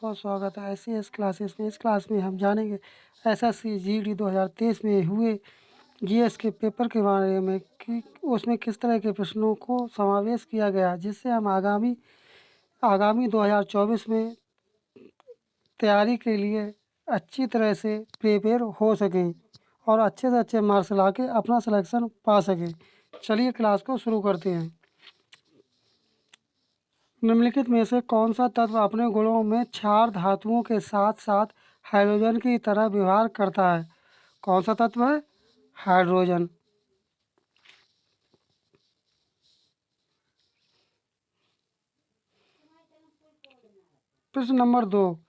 बहुत स्वागत है ऐसी इस क्लासेस में। इस क्लास में हम जानेंगे एसएससी जीडी 2023 में हुए जीएस के पेपर के बारे में कि उसमें किस तरह के प्रश्नों को समावेश किया गया, जिससे हम आगामी 2024 में तैयारी के लिए अच्छी तरह से प्रिपेयर हो सकें और अच्छे से अच्छे मार्क्स ला के अपना सिलेक्शन पा सकें। चलिए क्लास को शुरू करते हैं। निम्नलिखित में से कौन सा तत्व अपने गुणों में क्षार धातुओं के साथ साथ हाइड्रोजन की तरह व्यवहार करता है? कौन सा तत्व है? हाइड्रोजन। प्रश्न नंबर 2,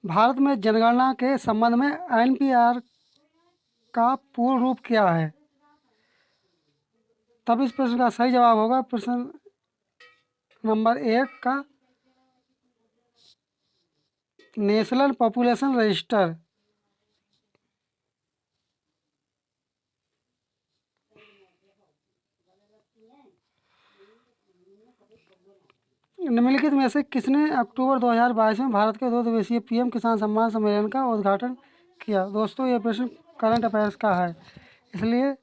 भारत में जनगणना के संबंध में एनपीआर का पूर्ण रूप क्या है? तब इस प्रश्न का सही जवाब होगा प्रश्न नंबर 1 का नेशनल पॉपुलेशन रजिस्टर। निम्नलिखित में से किसने अक्टूबर 2022 में भारत के 2 दिवसीय पीएम किसान सम्मान सम्मेलन का उद्घाटन किया? दोस्तों, ये प्रश्न करंट अफेयर्स का है, इसलिए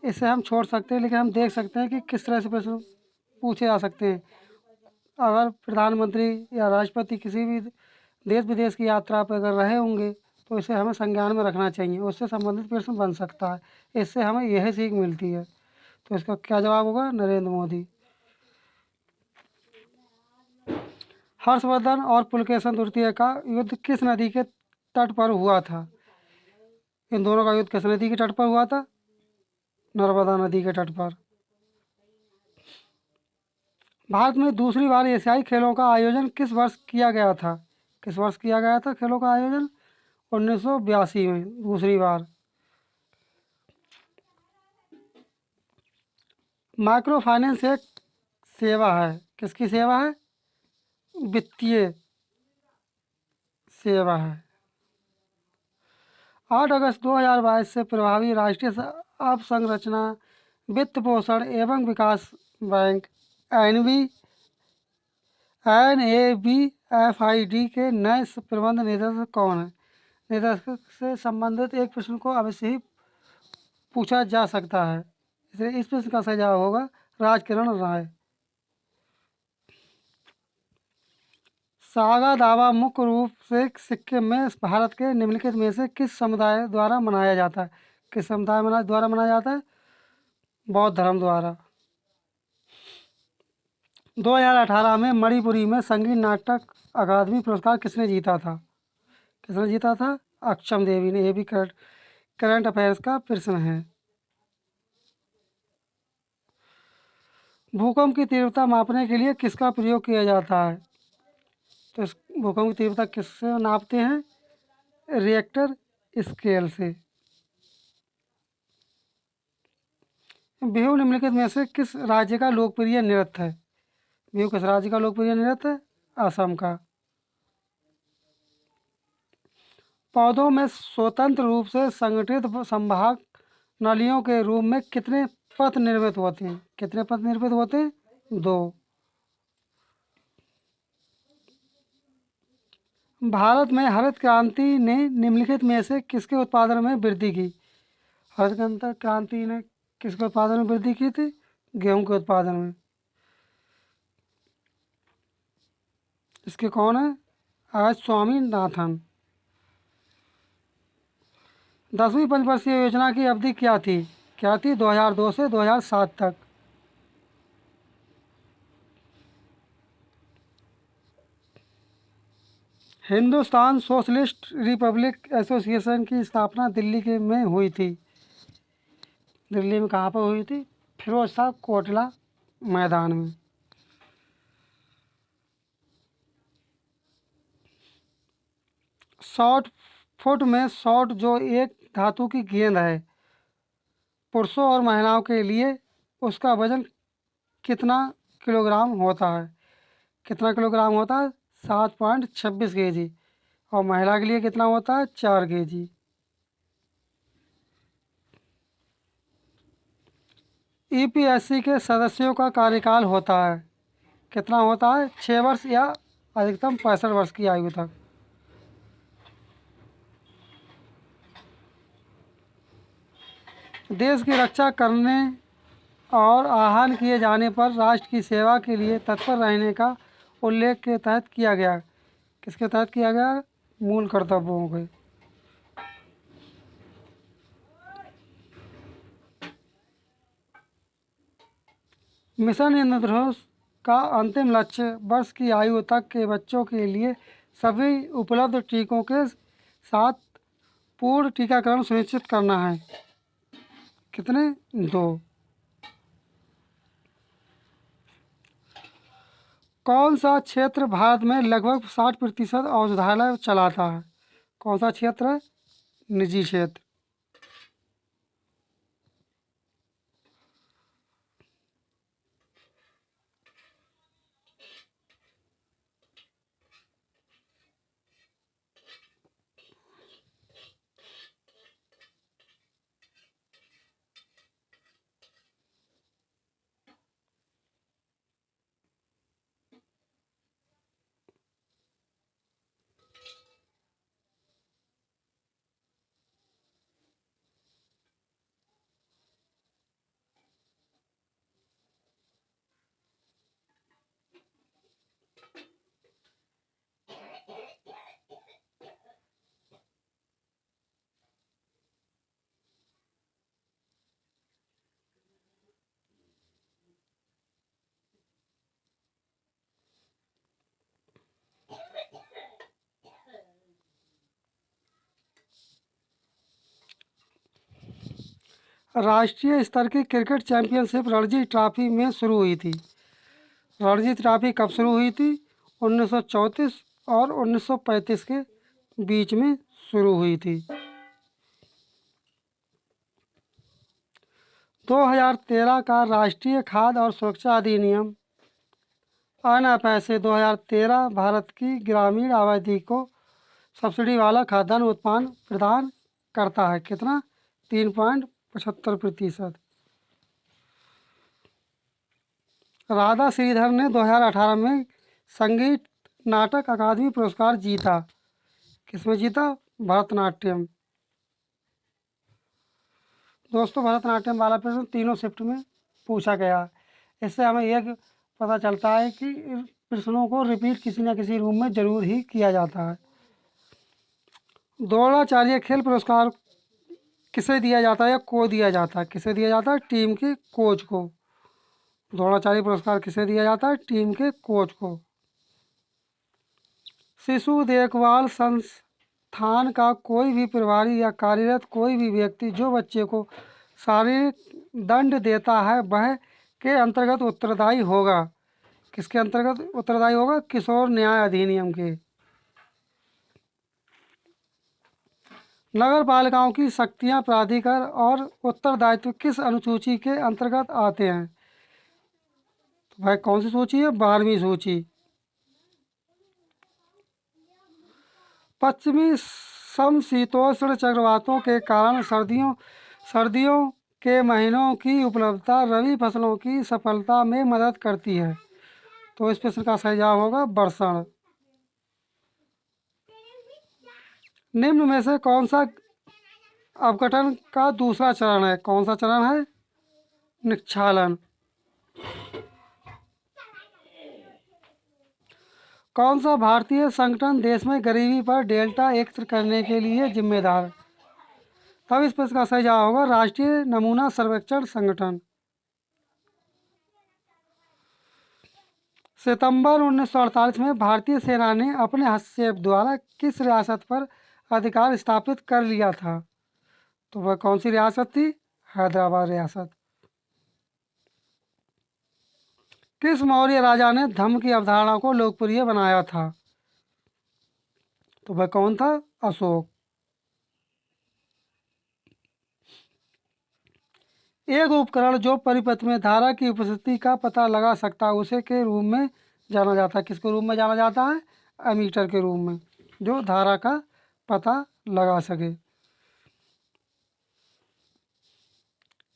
इसे हम छोड़ सकते हैं, लेकिन हम देख सकते हैं कि किस तरह से प्रश्न पूछे जा सकते हैं। अगर प्रधानमंत्री या राष्ट्रपति किसी भी देश विदेश की यात्रा पर अगर रहे होंगे तो इसे हमें संज्ञान में रखना चाहिए, उससे संबंधित प्रश्न बन सकता है। इससे हमें यह सीख मिलती है। तो इसका क्या जवाब होगा? नरेंद्र मोदी। हर्षवर्धन और पुलकेशन तृतीय का युद्ध किस नदी के तट पर हुआ था? इन दोनों का युद्ध किस नदी के तट पर हुआ था? नर्मदा नदी के तट पर। भारत में दूसरी बार एशियाई खेलों का आयोजन किस वर्ष किया गया था? किस वर्ष किया गया था खेलों का आयोजन? 1982 में दूसरी बार। माइक्रो फाइनेंस एक सेवा है। किसकी सेवा है? वित्तीय सेवा है। 8 अगस्त 2022 से प्रभावी राष्ट्रीय अवसंरचना वित्त पोषण एवं विकास बैंक NABFID के नए प्रबंध निदेशक कौन है? निदेशक से संबंधित एक प्रश्न को अवश्य ही पूछा जा सकता है, इसलिए इस प्रश्न का सही जवाब होगा राजकिरण राय। सागा दावा मुख्य रूप से सिक्किम में भारत के निम्नलिखित में से किस समुदाय द्वारा मनाया जाता है? किस समुदाय द्वारा मनाया जाता है? बौद्ध धर्म द्वारा। 2018 में मणिपुरी में संगीत नाटक अकादमी पुरस्कार किसने जीता था? किसने जीता था? अक्षम देवी ने। यह भी करंट अफेयर्स का प्रश्न है। भूकंप की तीव्रता मापने के लिए किसका प्रयोग किया जाता है? तो इस भूकंप की तीव्रता किससे नापते हैं? रिएक्टर स्केल से। बिहू निम्नलिखित में से किस राज्य का लोकप्रिय नृत्य है? बिहू किस राज्य का लोकप्रिय नृत्य है? असम का। पौधों में स्वतंत्र रूप से संगठित संभाग नलियों के रूप में कितने पथ निर्मित होते हैं? कितने पथ निर्मित होते हैं? 2। भारत में हरित क्रांति ने निम्नलिखित में से किसके उत्पादन में वृद्धि की? हरित क्रांति ने किसके उत्पादन में वृद्धि की थी? गेहूं के उत्पादन में। इसके कौन है? आज स्वामीनाथन। 10वीं पंचवर्षीय योजना की अवधि क्या थी? 2002 से 2007 तक। हिंदुस्तान सोशलिस्ट रिपब्लिक एसोसिएशन की स्थापना दिल्ली में हुई थी। दिल्ली में कहाँ पर हुई थी? फिरोज शाह कोटला मैदान में। शॉट फुट में शॉट जो एक धातु की गेंद है, पुरुषों और महिलाओं के लिए उसका वजन कितना किलोग्राम होता है? कितना किलोग्राम होता है? 7.26 kg। और महिला के लिए कितना होता है? 4 kg। ईपीएससी के सदस्यों का कार्यकाल होता है कितना होता है? 6 वर्ष या अधिकतम 65 वर्ष की आयु तक। देश की रक्षा करने और आह्वान किए जाने पर राष्ट्र की सेवा के लिए तत्पर रहने का उल्लेख के तहत किया गया। किसके तहत किया गया? मूल कर्तव्यों के। मिशन इंद्रधनुष का अंतिम लक्ष्य वर्ष की आयु तक के बच्चों के लिए सभी उपलब्ध टीकों के साथ पूर्ण टीकाकरण सुनिश्चित करना है। कितने? 2। कौन सा क्षेत्र भारत में लगभग 60% औषधालय चलाता है? कौन सा क्षेत्र है? निजी क्षेत्र। राष्ट्रीय स्तर की क्रिकेट चैंपियनशिप रणजी ट्रॉफी में शुरू हुई थी। रणजी ट्रॉफी कब शुरू हुई थी? 1934 और 1935 के बीच में शुरू हुई थी। 2013 का राष्ट्रीय खाद्य और सुरक्षा अधिनियम अनपै से 2013 भारत की ग्रामीण आबादी को सब्सिडी वाला खाद्यान्न उत्पादन प्रदान करता है। कितना? 3.75%। राधा श्रीधर ने 2018 में संगीत नाटक अकादमी पुरस्कार जीता। किसमें जीता? भरतनाट्यम। दोस्तों, भरतनाट्यम वाला प्रश्न तीनों शिफ्ट में पूछा गया। इससे हमें यह पता चलता है कि इन प्रश्नों को रिपीट किसी न किसी रूम में जरूर ही किया जाता है। द्रोणाचार्य खेल पुरस्कार किसे दिया जाता है या को दिया जाता है? किसे दिया जाता है? टीम के कोच को। द्रोणाचार्य पुरस्कार किसे दिया जाता है? टीम के कोच को। शिशु देखभाल संस्थान का कोई भी प्रभारी या कार्यरत कोई भी व्यक्ति जो बच्चे को शारीरिक दंड देता है वह के अंतर्गत उत्तरदायी होगा। किसके अंतर्गत उत्तरदायी होगा? किशोर न्याय अधिनियम के। नगर पालिकाओं की शक्तियां, प्राधिकार और उत्तरदायित्व किस अनुसूची के अंतर्गत आते हैं? तो भाई कौन सी सूची है? 12वीं सूची। पश्चिमी समशीतोष्ण चक्रवातों के कारण सर्दियों के महीनों की उपलब्धता रबी फसलों की सफलता में मदद करती है। तो इस प्रश्न का सही जवाब होगा वर्षण। निम्न में से कौन सा अपघटन का दूसरा चरण है? कौन सा चरण है? निक्षालन। कौन सा भारतीय संगठन देश में गरीबी पर डेल्टा एकत्र करने के लिए जिम्मेदार है? तब इस प्रश्न का सही जवाब होगा राष्ट्रीय नमूना सर्वेक्षण संगठन। सितंबर 1948 में भारतीय सेना ने अपने हस्तक्षेप द्वारा किस रियासत पर अधिकार स्थापित कर लिया था? तो वह कौन सी रियासत थी? हैदराबाद रियासत। किस मौर्य राजा ने धम्म की अवधारणा को लोकप्रिय बनाया था? तो वह कौन था? अशोक। एक उपकरण जो परिपथ में धारा की उपस्थिति का पता लगा सकता है उसे के रूप में जाना जाता है। किसके रूप में जाना जाता है? एमीटर के रूप में, जो धारा का पता लगा सके।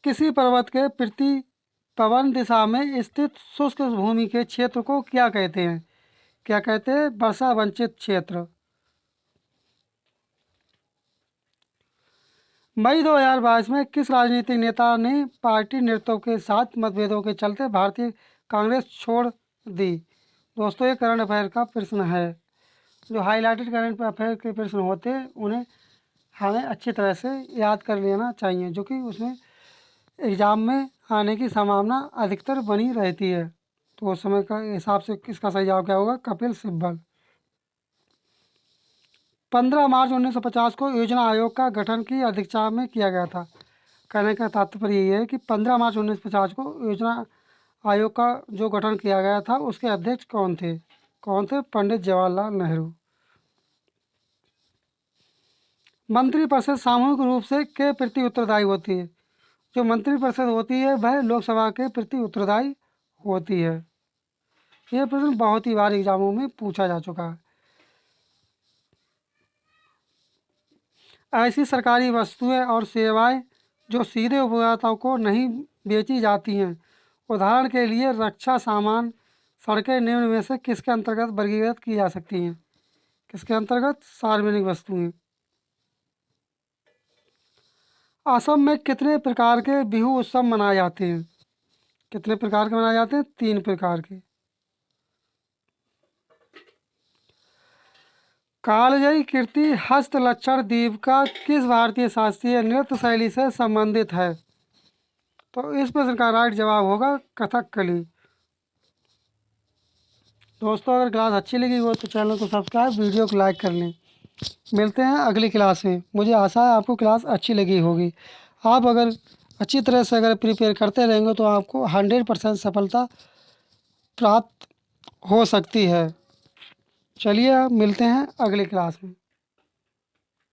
किसी पर्वत के प्रतिपवन दिशा में स्थित शुष्क भूमि के क्षेत्र को क्या कहते हैं? क्या कहते हैं? वर्षा वंचित क्षेत्र। मई 2022 में किस राजनीतिक नेता ने पार्टी नेतृत्व के साथ मतभेदों के चलते भारतीय कांग्रेस छोड़ दी? दोस्तों ये करंट अफेयर का प्रश्न है। जो हाईलाइटेड करंट अफेयर के प्रश्न होते हैं उन्हें हमें अच्छी तरह से याद कर लेना चाहिए, जो कि उसमें एग्ज़ाम में आने की संभावना अधिकतर बनी रहती है। तो उस समय का हिसाब से इसका सही जवाब क्या होगा? कपिल सिब्बल। 15 मार्च 1950 को योजना आयोग का गठन की अध्यक्षता में किया गया था। कहने का तात्पर्य ये है कि 15 मार्च 1950 को योजना आयोग का जो गठन किया गया था उसके अध्यक्ष कौन थे? पंडित जवाहरलाल नेहरू। मंत्रिपरिषद सामूहिक रूप से के प्रति उत्तरदायी होती है? जो मंत्रिपरिषद होती है वह लोकसभा के प्रति उत्तरदायी होती है। यह प्रश्न बहुत ही बार एग्जामों में पूछा जा चुका है। ऐसी सरकारी वस्तुएं और सेवाएं जो सीधे उपभोक्ताओं को नहीं बेची जाती हैं, उदाहरण के लिए रक्षा सामान, सड़कें, निम्न में से किसके अंतर्गत वर्गीकृत की जा सकती हैं? किसके अंतर्गत? सार्वजनिक वस्तुएं। असम में कितने प्रकार के बिहू उत्सव मनाए जाते हैं? कितने प्रकार के मनाए जाते हैं? 3 प्रकार के। कालजयी कीर्ति हस्तलक्षण दीपिका किस भारतीय शास्त्रीय नृत्य शैली से संबंधित है? तो इस प्रश्न का राइट जवाब होगा कथकली। दोस्तों अगर क्लास अच्छी लगी हो तो चैनल को सब्सक्राइब, वीडियो को लाइक कर लें। मिलते हैं अगली क्लास में। मुझे आशा है आपको क्लास अच्छी लगी होगी। आप अगर अच्छी तरह से अगर प्रिपेयर करते रहेंगे तो आपको 100% सफलता प्राप्त हो सकती है। चलिए अब मिलते हैं अगली क्लास में।